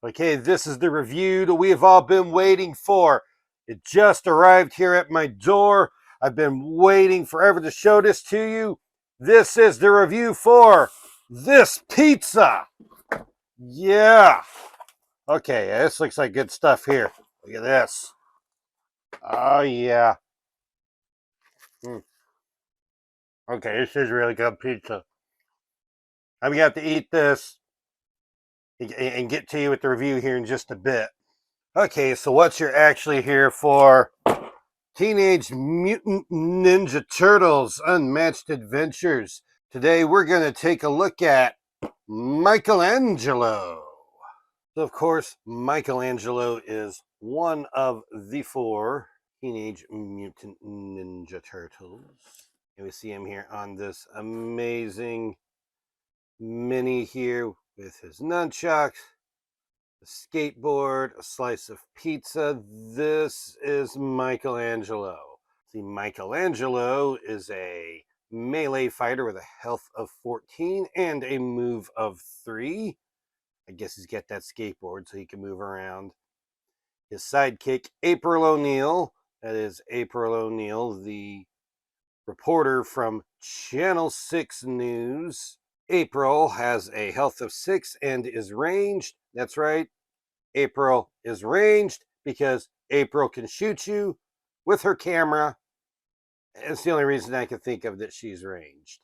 Okay, this is the review that we have all been waiting for. It just arrived here at my door. I've been waiting forever to show this to you. This is the review for this pizza. Yeah. Okay, this looks like good stuff here. Look at this. Oh, yeah. Mm. Okay, this is really good pizza. I'm going to have to eat this and get to you with the review here in just a bit. Okay, so what you're actually here for: Teenage Mutant Ninja Turtles Unmatched Adventures. Today we're going to take a look at Michelangelo. So, of course, Michelangelo is one of the four Teenage Mutant Ninja Turtles. And we see him here on this amazing mini here with his nunchucks, a skateboard, a slice of pizza. This is Michelangelo. See, Michelangelo is a melee fighter with a health of 14 and a move of 3. I guess he's got that skateboard so he can move around. His sidekick, April ONeil. That is April ONeil, the reporter from Channel 6 News. April has a health of 6 and is ranged. That's right. April is ranged because April can shoot you with her camera. It's the only reason I can think of that she's ranged.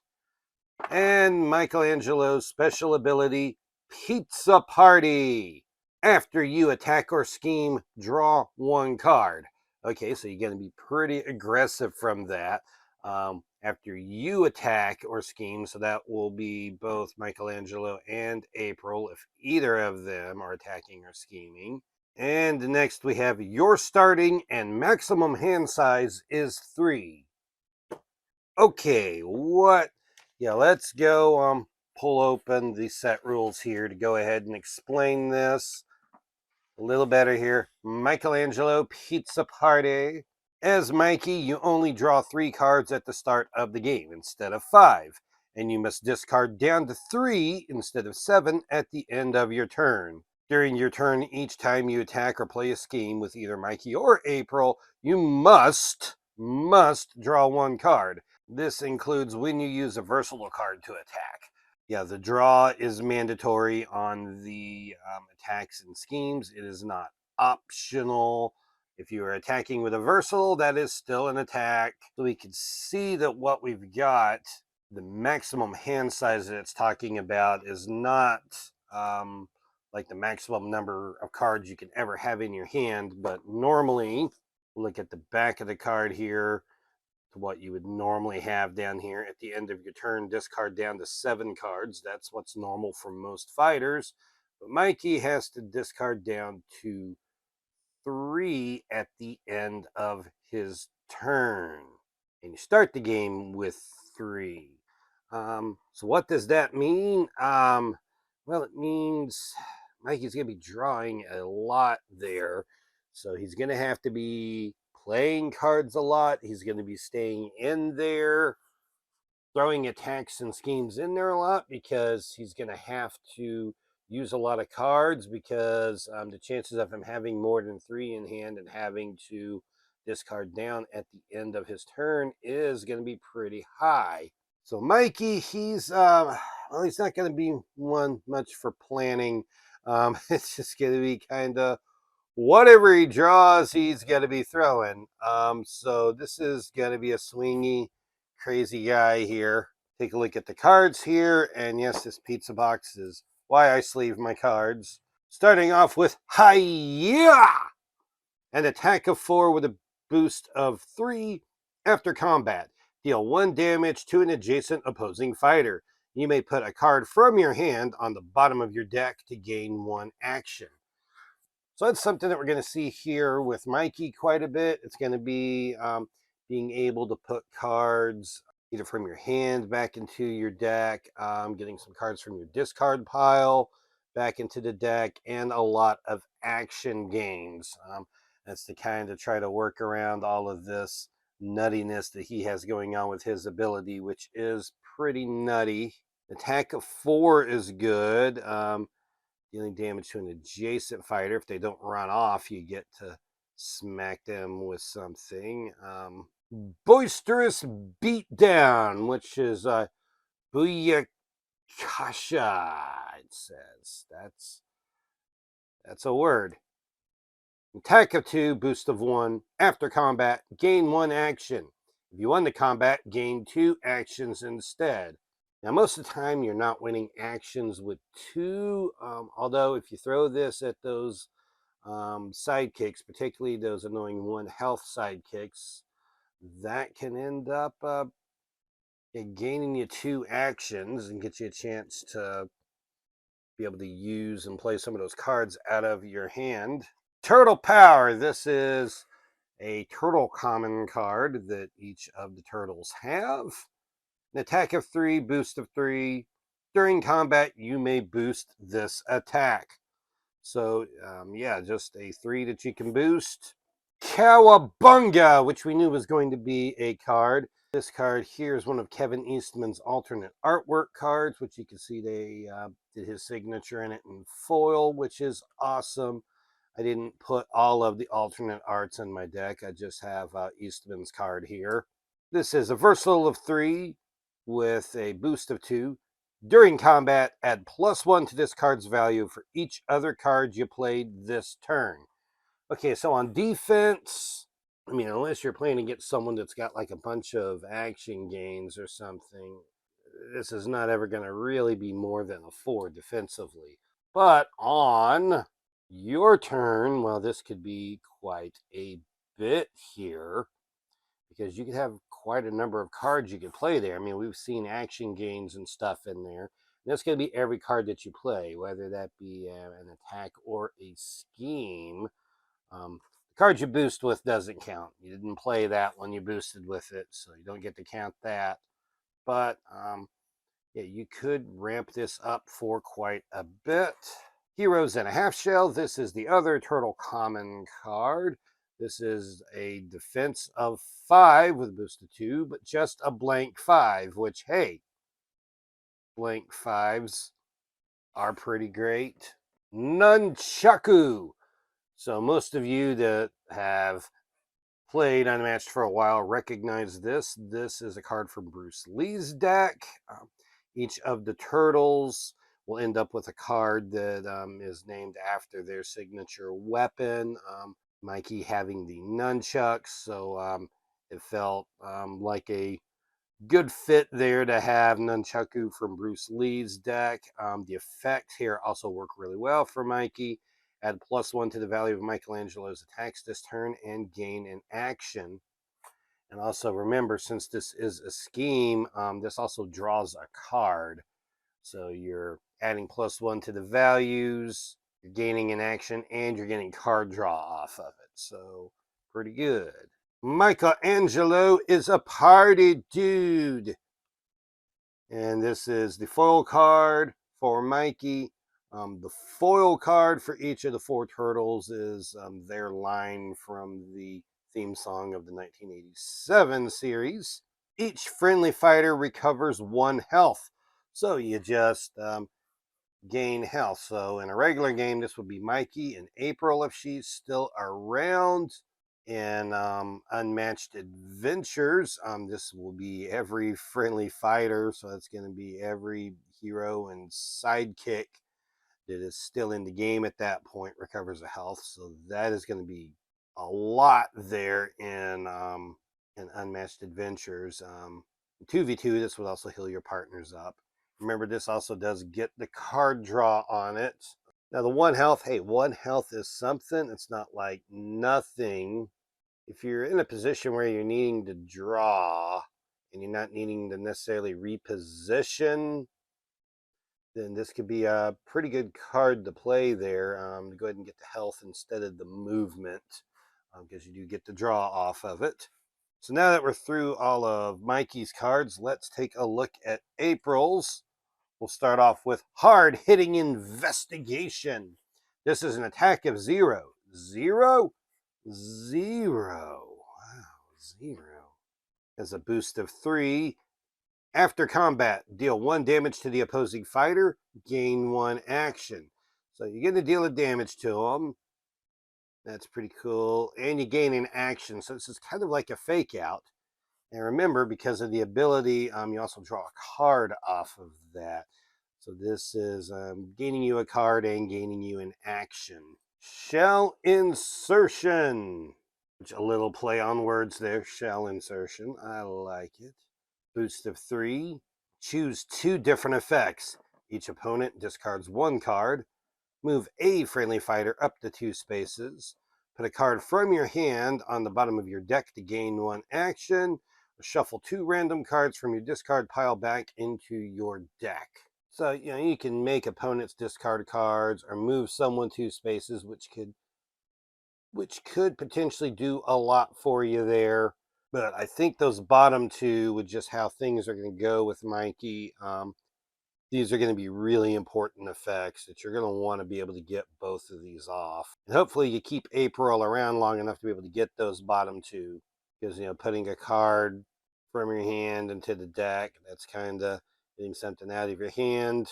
And Michelangelo's special ability, Pizza Party. After you attack or scheme, draw one card. Okay, so you're going to be pretty aggressive from that. After you attack or scheme, so that will be both Michelangelo and April if either of them are attacking or scheming. And next we have your starting and maximum hand size is 3. Okay, what? Yeah, let's go pull open the set rules here to go ahead and explain this a little better here. Michelangelo Pizza Party. As Mikey, you only draw 3 cards at the start of the game instead of 5, and you must discard down to 3 instead of 7 at the end of your turn. During your turn, each time you attack or play a scheme with either Mikey or April, you must draw one card. This includes when you use a versatile card to attack. Yeah, the draw is mandatory on the attacks and schemes. It is not optional. If you are attacking with a versatile, that is still an attack. So we can see that what we've got, the maximum hand size that it's talking about, is not like the maximum number of cards you can ever have in your hand. But normally, look at the back of the card here, to what you would normally have down here. At the end of your turn, discard down to 7 cards. That's what's normal for most fighters. But Mikey has to discard down to 3 at the end of his turn. And you start the game with 3. So what does that mean? Well, it means Mikey's going to be drawing a lot there. So he's going to have to be playing cards a lot. He's going to be staying in there, throwing attacks and schemes in there a lot, because he's going to have to use a lot of cards, because the chances of him having more than 3 in hand and having to discard down at the end of his turn is going to be pretty high. So Mikey, he's well, he's not going to be one much for planning. It's just going to be kind of whatever he draws, he's going to be throwing. So this is going to be a swingy, crazy guy here. Take a look at the cards here, and yes, this pizza box is why I sleeve my cards. Starting off with Hiya! An attack of 4 with a boost of 3 after combat. Deal 1 damage to an adjacent opposing fighter. You may put a card from your hand on the bottom of your deck to gain 1 action. So that's something that we're going to see here with Mikey quite a bit. It's going to be being able to put cards either from your hand back into your deck, getting some cards from your discard pile back into the deck, and a lot of action games. That's to kind of try to work around all of this nuttiness that he has going on with his ability, which is pretty nutty. Attack of 4 is good. dealing damage to an adjacent fighter. If they don't run off, you get to smack them with something. Boisterous Beatdown, which is Booyakasha, it says. That's a word. Attack of 2, boost of 1. After combat, gain 1 action. If you won the combat, gain 2 actions instead. Now, most of the time, you're not winning actions with 2, although if you throw this at those sidekicks, particularly those annoying 1 health sidekicks, that can end up gaining you 2 actions and get you a chance to be able to use and play some of those cards out of your hand. Turtle Power. This is a turtle common card that each of the turtles have. An attack of 3, boost of 3. During combat, you may boost this attack. So, yeah, just a 3 that you can boost. Cowabunga, which we knew was going to be a card. This card here is one of Kevin Eastman's alternate artwork cards, which you can see they did his signature in it in foil, which is awesome. I didn't put all of the alternate arts in my deck. I just have Eastman's card here. This is a versatile of 3 with a boost of 2. During combat, add +1 to this card's value for each other card you played this turn. Okay, so on defense, I mean, unless you're playing against someone that's got like a bunch of action gains or something, this is not ever going to really be more than a 4 defensively. But on your turn, well, this could be quite a bit here because you could have quite a number of cards you could play there. I mean, we've seen action gains and stuff in there. And that's going to be every card that you play, whether that be an attack or a scheme. The card you boost with doesn't count. You didn't play that when you boosted with it, so you don't get to count that. But yeah, you could ramp this up for quite a bit. Heroes in a Half Shell. This is the other Turtle Common card. This is a defense of 5 with a boost of 2, but just a blank 5, which, hey, blank 5s are pretty great. Nunchaku. So most of you that have played Unmatched for a while recognize this. This is a card from Bruce Lee's deck. Each of the turtles will end up with a card that is named after their signature weapon. Mikey having the nunchucks, so it felt like a good fit there to have Nunchaku from Bruce Lee's deck. The effects here also work really well for Mikey. Add +1 to the value of Michelangelo's attacks this turn and gain an action. And also remember, since this is a scheme, this also draws a card. So you're adding +1 to the values, you're gaining an action, and you're getting card draw off of it. So pretty good. Michelangelo is a party dude. And this is the foil card for Mikey. The foil card for each of the 4 turtles is their line from the theme song of the 1987 series. Each friendly fighter recovers 1 health. So you just gain health. So in a regular game, this would be Mikey and April if she's still around. In Unmatched Adventures, this will be every friendly fighter. So it's going to be every hero and sidekick that is still in the game at that point recovers a health. So that is going to be a lot there in Unmatched Adventures. 2v2, this would also heal your partners up. Remember, this also does get the card draw on it. Now, the 1 health, hey, 1 health is something. It's not like nothing. If you're in a position where you're needing to draw and you're not needing to necessarily reposition, then this could be a pretty good card to play there to go ahead and get the health instead of the movement because you do get the draw off of it. So now that we're through all of Mikey's cards, let's take a look at April's. We'll start off with Hard-Hitting Investigation. This is an attack of 0. 0? 0. Wow, 0. As a boost of 3. After combat, deal 1 damage to the opposing fighter, gain 1 action. So you get to deal the damage to them. That's pretty cool. And you gain an action. So this is kind of like a fake out. And remember, because of the ability, you also draw a card off of that. So this is gaining you a card and gaining you an action. Shell insertion. Which a little play on words there. Shell insertion. I like it. Boost of 3. Choose 2 different effects. Each opponent discards 1 card. Move a friendly fighter up to 2 spaces. Put a card from your hand on the bottom of your deck to gain 1 action. Or shuffle 2 random cards from your discard pile back into your deck. So, you can make opponents discard cards or move someone 2 spaces, which could potentially do a lot for you there. But I think those bottom 2, with just how things are going to go with Mikey, these are going to be really important effects that you're going to want to be able to get both of these off. And hopefully you keep April around long enough to be able to get those bottom 2. Because, putting a card from your hand into the deck, that's kind of getting something out of your hand.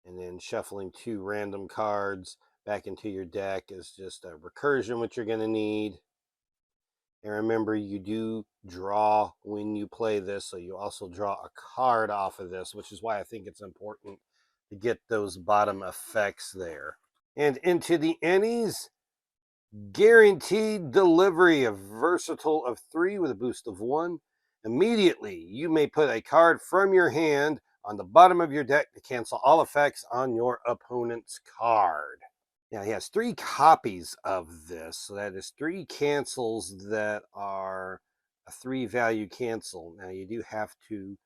And then shuffling 2 random cards back into your deck is just a recursion, which you're going to need. And remember, you do draw when you play this, so you also draw a card off of this, which is why I think it's important to get those bottom effects there. And into the Ennies, guaranteed delivery, a versatile of 3 with a boost of 1. Immediately, you may put a card from your hand on the bottom of your deck to cancel all effects on your opponent's card. Now, he has 3 copies of this, so that is 3 cancels that are a 3 value cancel. Now, you do have to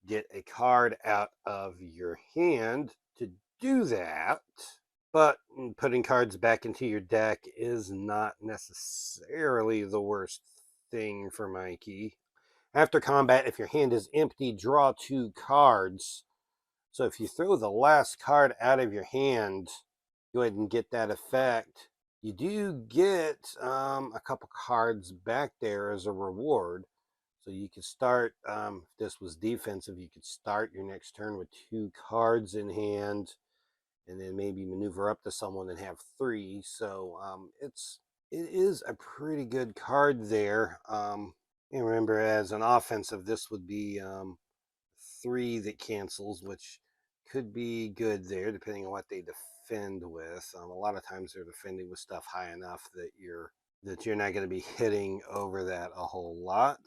get a card out of your hand to do that, but putting cards back into your deck is not necessarily the worst thing for Mikey. After combat, if your hand is empty, draw 2 cards. So if you throw the last card out of your hand, go ahead and get that effect. You do get a couple cards back there as a reward. So you could start, if this was defensive, you could start your next turn with 2 cards in hand and then maybe maneuver up to someone and have 3. So it is a pretty good card there. And remember, as an offensive, this would be 3 that cancels, which could be good there depending on what they defend with. A lot of times they're defending with stuff high enough that you're not going to be hitting over that a whole lot.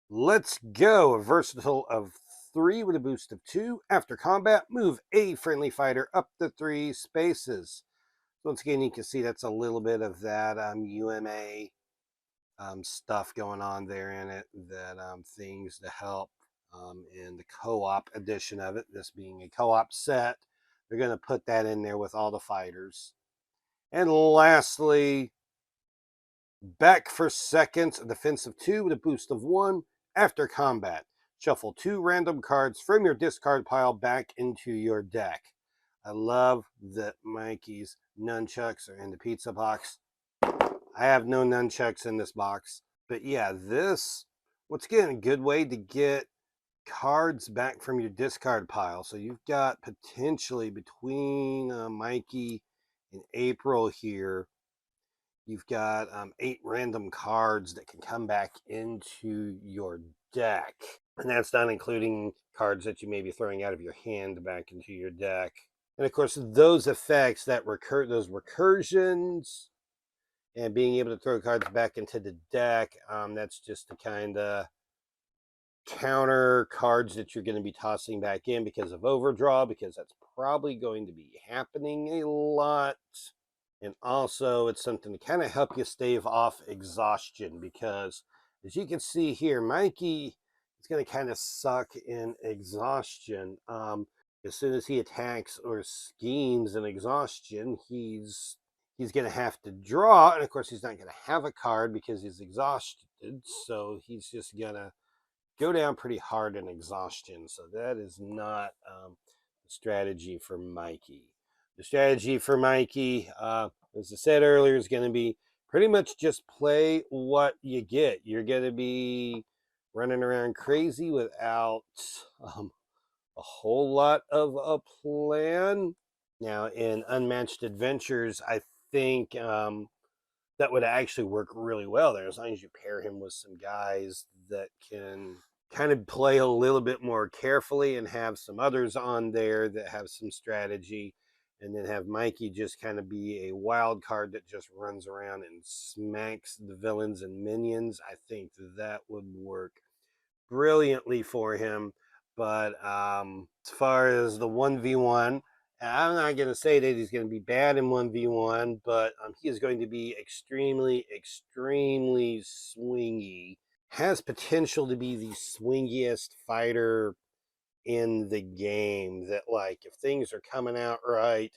Let's go. A versatile of 3 with a boost of 2. After combat, move a friendly fighter up to 3 spaces. Once again, you can see that's a little bit of that UMA stuff going on there in it, that things to help in the co-op edition of it, this being a co-op set. They're going to put that in there with all the fighters. And lastly, back for seconds, a defense of 2 with a boost of 1. After combat, shuffle 2 random cards from your discard pile back into your deck. I love that Mikey's nunchucks are in the pizza box. I have no nunchucks in this box. But yeah, this, once again, a good way to get cards back from your discard pile. So you've got potentially between Mikey and April here, you've got 8 random cards that can come back into your deck. And that's not including cards that you may be throwing out of your hand back into your deck. And of course, those effects that those recursions and being able to throw cards back into the deck, that's just to kind of counter cards that you're going to be tossing back in because of overdraw, because that's probably going to be happening a lot. And also, it's something to kind of help you stave off exhaustion, because as you can see here, Mikey is going to kind of suck in exhaustion. As soon as he attacks or schemes in exhaustion, he's going to have to draw, and of course he's not going to have a card because he's exhausted, so he's just going to go down pretty hard in exhaustion. So that is not the strategy for Mikey. The strategy for Mikey, as I said earlier, is going to be pretty much just play what you get. You're going to be running around crazy without a whole lot of a plan. Now, in Unmatched Adventures, I think that would actually work really well there, as long as you pair him with some guys that can kind of play a little bit more carefully and have some others on there that have some strategy, and then have Mikey just kind of be a wild card that just runs around and smacks the villains and minions. I think that would work brilliantly for him. But as far as the 1v1, I'm not going to say that he's going to be bad in 1v1, but he is going to be extremely, extremely swingy. Has potential to be the swingiest fighter in the game. That, like, if things are coming out right,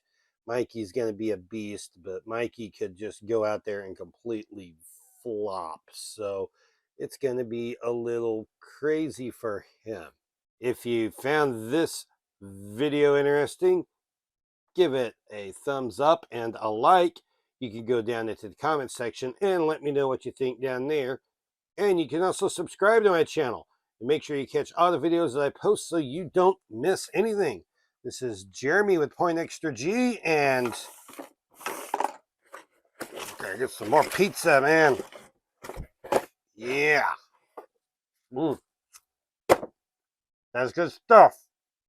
Mikey's going to be a beast, but Mikey could just go out there and completely flop. So it's going to be a little crazy for him. If you found this video interesting, give it a thumbs up and a like. You can go down into the comment section and let me know what you think down there. And you can also subscribe to my channel and make sure you catch all the videos that I post so you don't miss anything. This is Jeremy with Point Extra G, and gotta get some more pizza, man. Yeah. That's good stuff.